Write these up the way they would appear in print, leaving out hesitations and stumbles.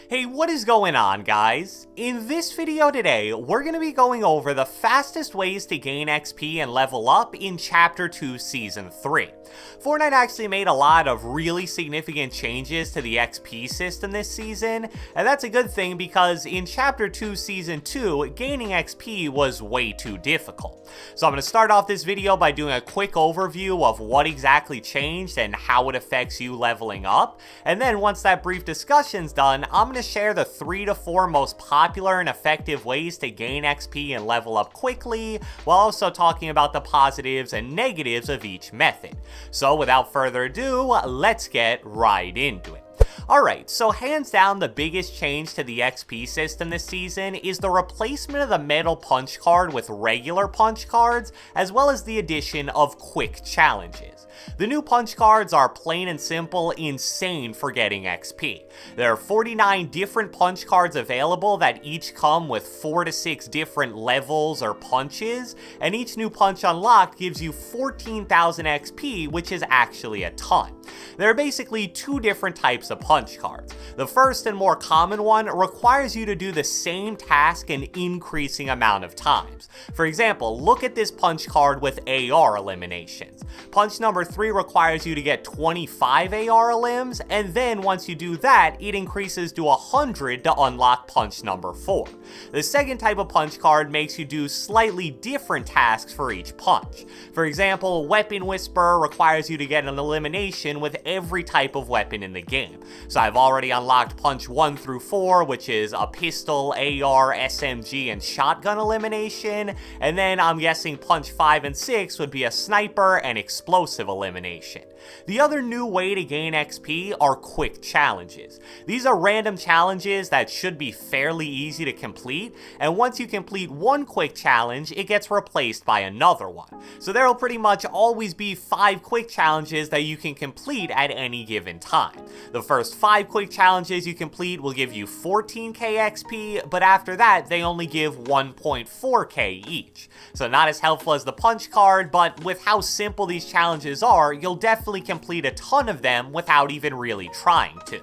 Hey, what is going on, guys? In this video today, we're going to be going over the fastest ways to gain XP and level up in Chapter 2 Season 3. Fortnite actually made a lot of really significant changes to the XP system this season, and that's a good thing because in Chapter 2 Season 2, gaining XP was way too difficult. So I'm going to start off this video by doing a quick overview of what exactly changed and how it affects you leveling up, and then once that brief discussion's done, I'm going to share the 3 to 4 most popular and effective ways to gain XP and level up quickly, while also talking about the positives and negatives of each method. So without further ado, let's get right into it. Alright, so hands down the biggest change to the XP system this season is the replacement of the metal punch card with regular punch cards, as well as the addition of quick challenges. The new punch cards are plain and simple insane for getting XP. There are 49 different punch cards available that each come with 4 to 6 different levels or punches, and each new punch unlocked gives you 14,000 XP, which is actually a ton. There are basically 2 different types of punch cards. The first and more common one requires you to do the same task an increasing amount of times. For example, look at this punch card with AR eliminations. Punch number 3 requires you to get 25 AR elims, and then once you do that, it increases to 100 to unlock punch number 4. The second type of punch card makes you do slightly different tasks for each punch. For example, Weapon Whisperer requires you to get an elimination with every type of weapon in the game. So I've already unlocked punch 1 through 4, which is a pistol, AR, SMG, and shotgun elimination, and then I'm guessing punch 5 and 6 would be a sniper and explosive elimination. The other new way to gain XP are quick challenges. These are random challenges that should be fairly easy to complete, and once you complete one quick challenge, it gets replaced by another one. So there will pretty much always be 5 quick challenges that you can complete at any given time. The first 5 quick challenges you complete will give you 14k XP, but after that, they only give 1.4k each. So not as helpful as the punch card, but with how simple these challenges are, you'll definitely complete a ton of them without even really trying to.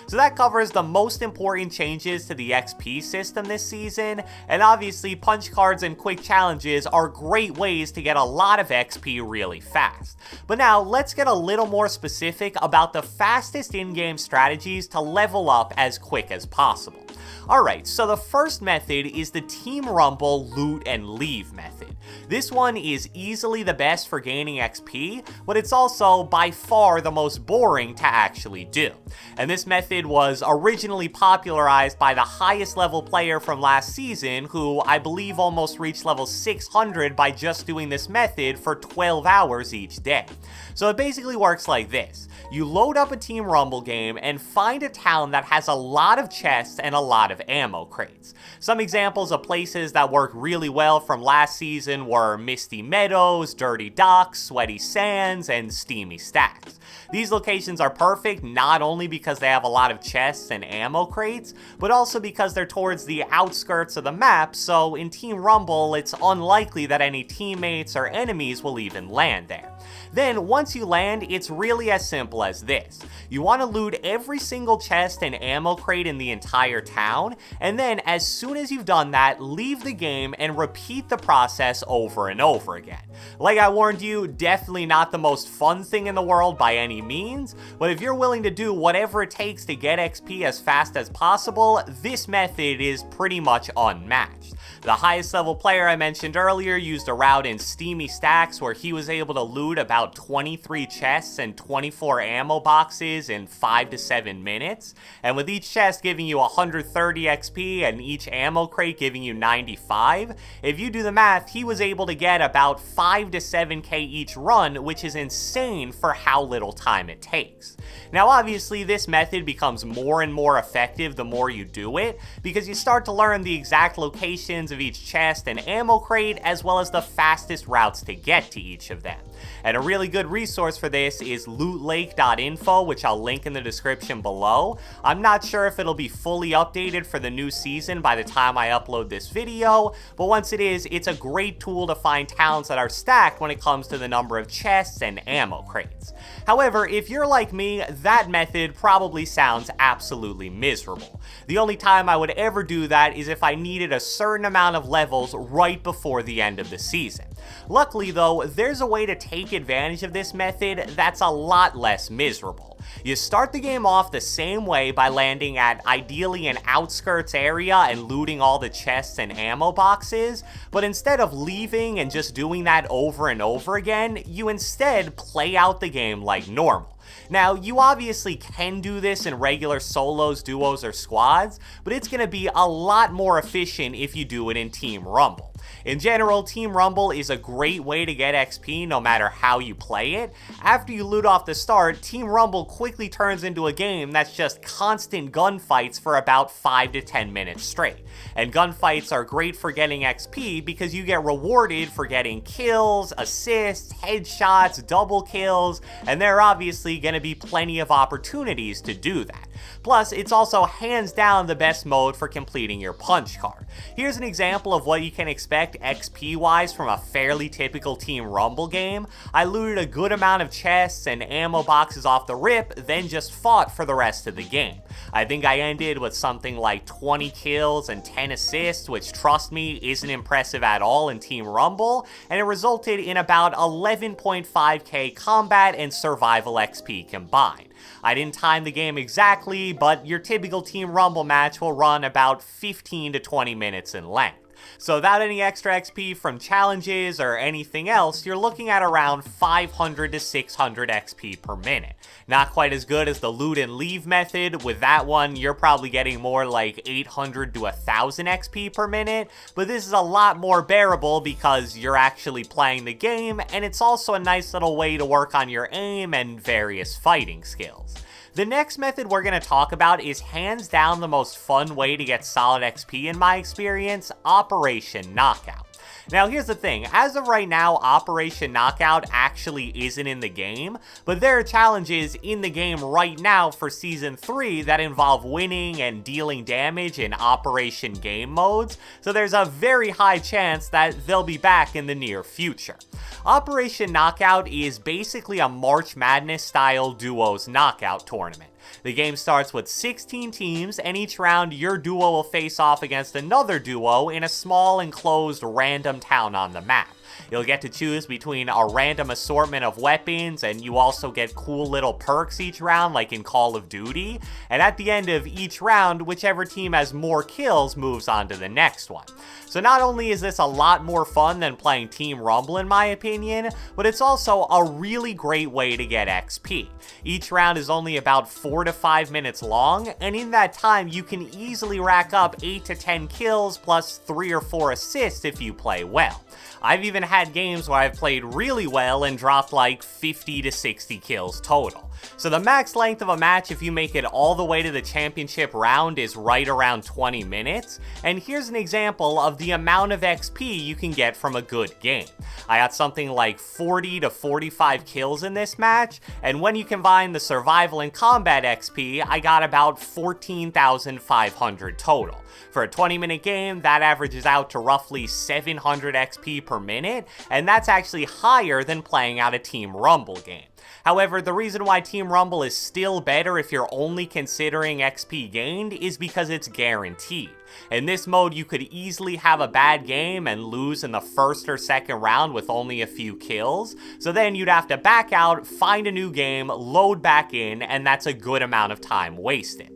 So that covers the most important changes to the XP system this season, and obviously punch cards and quick challenges are great ways to get a lot of XP really fast. But now let's get a little more specific about the fastest in-game strategies to level up as quick as possible. Alright, so the first method is the Team Rumble loot and leave method. This one is easily the best for gaining XP, but it's also by far the most boring to actually do. And this method was originally popularized by the highest level player from last season, who I believe almost reached level 600 by just doing this method for 12 hours each day. So it basically works like this. You load up a Team Rumble game and find a town that has a lot of chests and a lot of ammo crates. Some examples of places that work really well from last season were Misty Meadows, Dirty Docks, Sweaty Sands, and Steamy Stacks. These locations are perfect not only because they have a lot of chests and ammo crates, but also because they're towards the outskirts of the map, so in Team Rumble it's unlikely that any teammates or enemies will even land there. Then once you land, it's really as simple as this. You want to loot every single chest and ammo crate in the entire town, and then as soon as you've done that, leave the game and repeat the process over and over again. Like I warned you, definitely not the most fun thing in the world by any means, but if you're willing to do whatever it takes to get XP as fast as possible, this method is pretty much unmatched. The highest level player I mentioned earlier used a route in Steamy Stacks where he was able to loot about 23 chests and 24 ammo boxes in 5 to 7 minutes, and with each chest giving you 130 XP and each ammo crate giving you 95, if you do the math, he was able to get about 5 to 7k each run, which is insane for how little time it takes. Now obviously this method becomes more and more effective the more you do it, because you start to learn the exact locations of each chest and ammo crate, as well as the fastest routes to get to each of them. And a really good resource for this is lootlake.info, which I'll link in the description below. I'm not sure if it'll be fully updated for the new season by the time I upload this video, but once it is, it's a great tool to find towns that are stacked when it comes to the number of chests and ammo crates. However, if you're like me, that method probably sounds sounds absolutely miserable. The only time I would ever do that is if I needed a certain amount of levels right before the end of the season. Luckily though, there's a way to take advantage of this method that's a lot less miserable. You start the game off the same way by landing at ideally an outskirts area and looting all the chests and ammo boxes, but instead of leaving and just doing that over and over again, you instead play out the game like normal. Now, you obviously can do this in regular solos, duos, or squads, but it's going to be a lot more efficient if you do it in Team Rumble. In general, Team Rumble is a great way to get XP no matter how you play it. After you loot off the start, Team Rumble quickly turns into a game that's just constant gunfights for about 5 to 10 minutes straight. And gunfights are great for getting XP because you get rewarded for getting kills, assists, headshots, double kills, and there are obviously going to be plenty of opportunities to do that. Plus, it's also hands down the best mode for completing your punch card. Here's an example of what you can expect XP-wise from a fairly typical Team Rumble game. I looted a good amount of chests and ammo boxes off the rip, then just fought for the rest of the game. I think I ended with something like 20 kills and 10 assists, which, trust me, isn't impressive at all in Team Rumble, and it resulted in about 11.5k combat and survival XP combined. I didn't time the game exactly, but your typical Team Rumble match will run about 15 to 20 minutes in length. So without any extra XP from challenges or anything else, you're looking at around 500 to 600 XP per minute. Not quite as good as the loot and leave method. With that one, you're probably getting more like 800 to 1000 XP per minute, but this is a lot more bearable because you're actually playing the game, and it's also a nice little way to work on your aim and various fighting skills. The next method we're going to talk about is hands down the most fun way to get solid XP in my experience, Operation Knockout. Now here's the thing, as of right now, Operation Knockout actually isn't in the game, but there are challenges in the game right now for Season 3 that involve winning and dealing damage in Operation Game modes, so there's a very high chance that they'll be back in the near future. Operation Knockout is basically a March Madness style duos knockout tournament. The game starts with 16 teams, and each round your duo will face off against another duo in a small enclosed random town on the map. You'll get to choose between a random assortment of weapons, and you also get cool little perks each round like in Call of Duty, and at the end of each round, whichever team has more kills moves on to the next one. So not only is this a lot more fun than playing Team Rumble in my opinion, but it's also a really great way to get XP. Each round is only about 4 to 5 minutes long, and in that time you can easily rack up 8 to 10 kills plus 3 or 4 assists if you play well. I've even had games where I've played really well and dropped like 50 to 60 kills total. So the max length of a match if you make it all the way to the championship round is right around 20 minutes, and here's an example of the amount of XP you can get from a good game. I got something like 40 to 45 kills in this match, and when you combine the survival and combat XP, I got about 14,500 total. For a 20-minute game, that averages out to roughly 700 XP per minute, and that's actually higher than playing out a Team Rumble game. However, the reason why Team Rumble is still better if you're only considering XP gained is because it's guaranteed. In this mode, you could easily have a bad game and lose in the first or second round with only a few kills, so then you'd have to back out, find a new game, load back in, and that's a good amount of time wasted.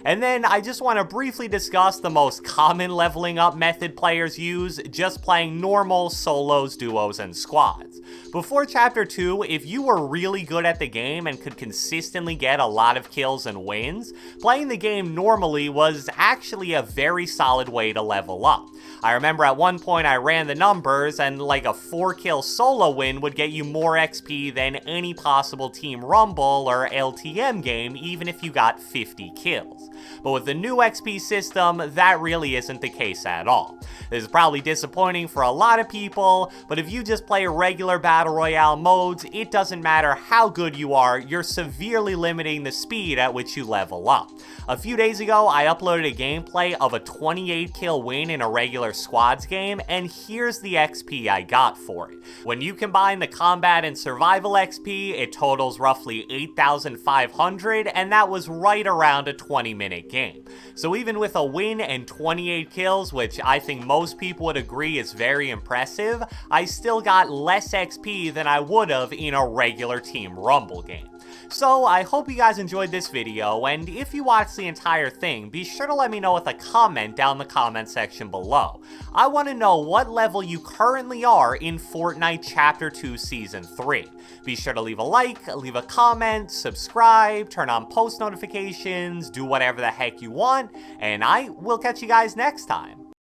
And then I just want to briefly discuss the most common leveling up method players use, just playing normal solos, duos, and squads. Before Chapter 2, if you were really good at the game and could consistently get a lot of kills and wins, playing the game normally was actually a very solid way to level up. I remember at one point I ran the numbers, and like a 4-kill solo win would get you more XP than any possible Team Rumble or LTM game, even if you got 50 kills. But with the new XP system, that really isn't the case at all. This is probably disappointing for a lot of people, but if you just play regular Battle Royale modes, it doesn't matter how good you are, you're severely limiting the speed at which you level up. A few days ago, I uploaded a gameplay of a 28 kill win in a regular squads game, and here's the XP I got for it. When you combine the combat and survival XP, it totals roughly 8,500, and that was right around a 20-minute game. So even with a win and 28 kills, which I think most people would agree is very impressive, I still got less XP than I would have in a regular Team Rumble game. So I hope you guys enjoyed this video, and if you watched the entire thing, be sure to let me know with a comment down in the comment section below. I want to know what level you currently are in Fortnite Chapter 2 Season 3. Be sure to leave a like, leave a comment, subscribe, turn on post notifications, do whatever the heck you want, and I will catch you guys next time.